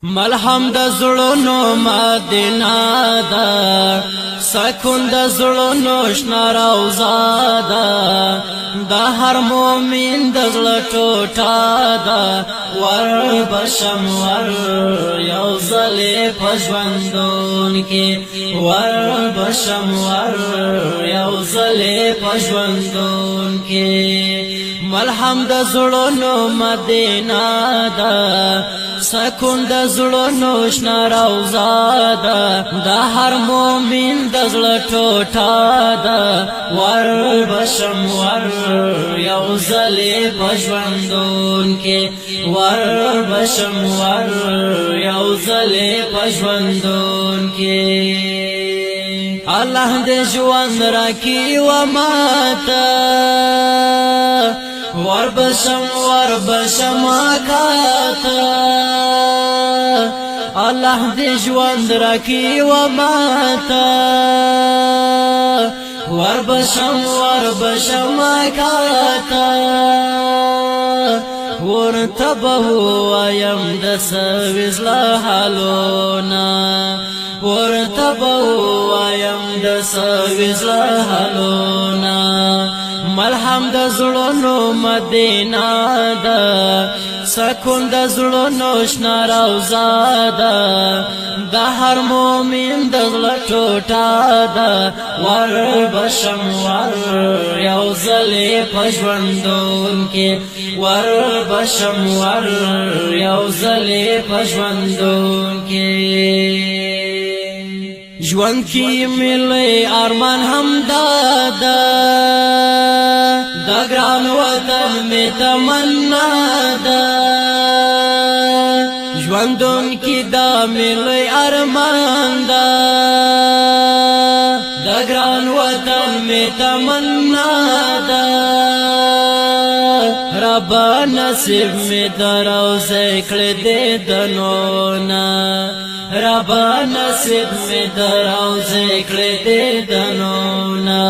ملهم د زړونو مدینه ده، سکون د زړونو شنه روضه ده، د هر مؤمن د زړه ټوټه ده. ور بشم ور یو ځلې په ژوندون کې، ور بشم ور یو ځلې په ژوندون کې. ملهم د زړونو مدینه ده، سکون د زړونو شنه روضه ده، د هر مؤمن د زړه ټوټه ده. ور بشم ور یو ځلې په ژوندون کې، ور بشم ور یو ځلې په ژوندون کې. الله دې ژوند راکړي و ماته، ور بشم کاته. الله دې ژوند راکړي و ماته، ور بشم کاته. ورته به ووایم د سوي زړه حالونه، ورته به ووایم د سوي زړه حالونه. ملهم د زړونو مدینه ده، سکون د زړونو شنه روضه ده، د هر مؤمن د زړه ټوټه ده. ور بشم ور یو ځلې په ژوندون کې، ور بشم ور یو ځلې په ژوندون کې. ژوند کې ملي ارمان هم دادا، د ګران وطن می تمنا ده. ژوندون کې دا ملي ارمان ده، د ګران وطن می تمنا ده. ربا نصیب می دروزه کړې دې دنونه، ربا نصیب می دروزه کړې دې دنونه.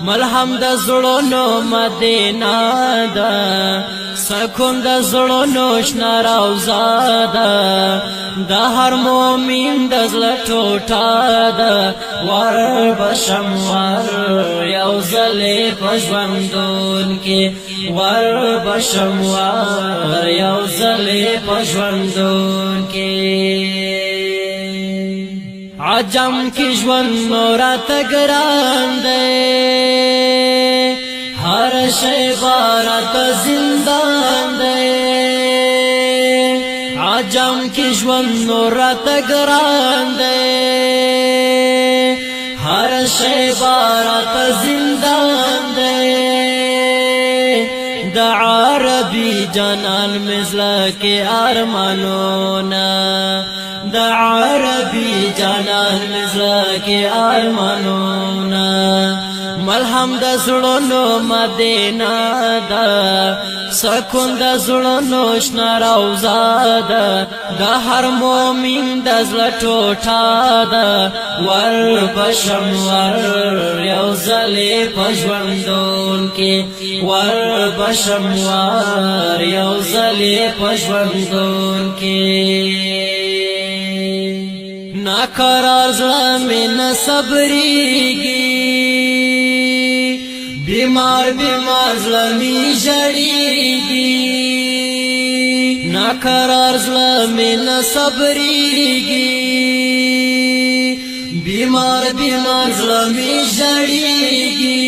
ملهم د زړونو مدینه ده، سکون د زړونو شنه روضه ده، د هر مؤمن د زړه ټوټه ده. ور بشم ور یو ځلې په ژوندون کې، ور بشم ور یو ځلې په ژوندون کې. عجم کی ژوند راته ګران دی، هر شی راته زندان دی. عجم کی ژوند راته ګران دی، هر شی راته زندان دی. د عربي جانان مزلا کې ارمانونه، د عربي جانان مزلا کې ارمانونه. ملهم د زړونو مدینه ده، سکون د زړونو شنه روضه ده، د هر مؤمن د زړه ټوټه ده. ور بشم ور یو ځلې په ژوندون کې، ور بشم ور یو ځلې په ژوندون کې. ناقرار زړه مې نه صبرېږي، بیمار زړه مې ژړېږي. ناقرار زړه مې نه صبرېږي، بیمار زړه مې ژړېږي.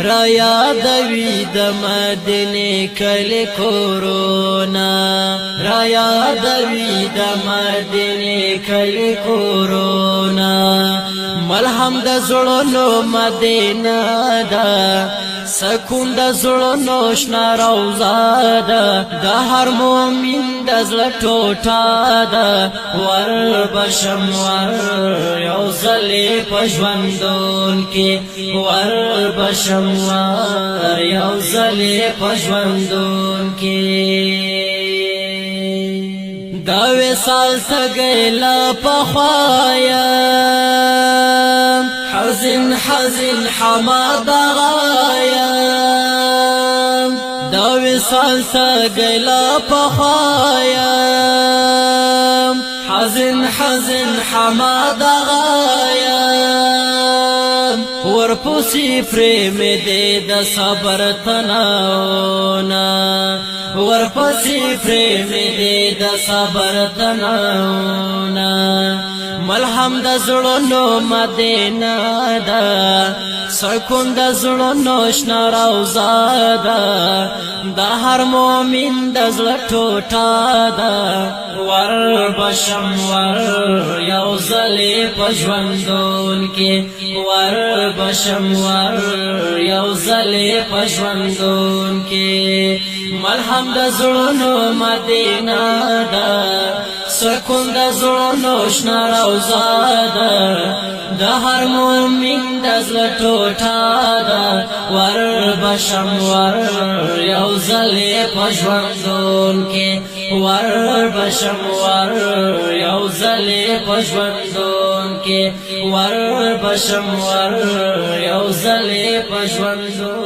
را یادوي د مدینې کلی کورونه، را یادوي د مدینې کلی کورونه. ملهم د زړونو مدینه ده، سکون د زړونو شنه روضه ده، د هر مؤمن د زړه ټوټه ده. ور بشم ور یو ځلې په ژوندون کې، ور بشم ور یو ځلې په ژوندون کې. دا وصال سګی لا پخوایم، حزن حماد غایم. دا وصال سګی لا پخوایم، حزن حزن حماد غایا ورپسی پریم دے دا صبر تناونا ورپسی پریم دے دا صبر تناونا ملهم دا زړونو مدینه دا سکون دا زړونو شنه روضه ده د هر مؤمن د زړه ټوټه ده ور بشم ور یو ځلې په ژوندون کې ور بشم ور یو ځلې په ژوندون کې ملهم د زړونو مدینه ده سکون د زړونو شنه روضه ده د هر مؤمن د زړه ټوټه ده ور بشم ور یو ځلې په ژوندون کې ور بشم ور یو ځلې په ژوندون کې ور بشم ور یو ځلې په ژوندون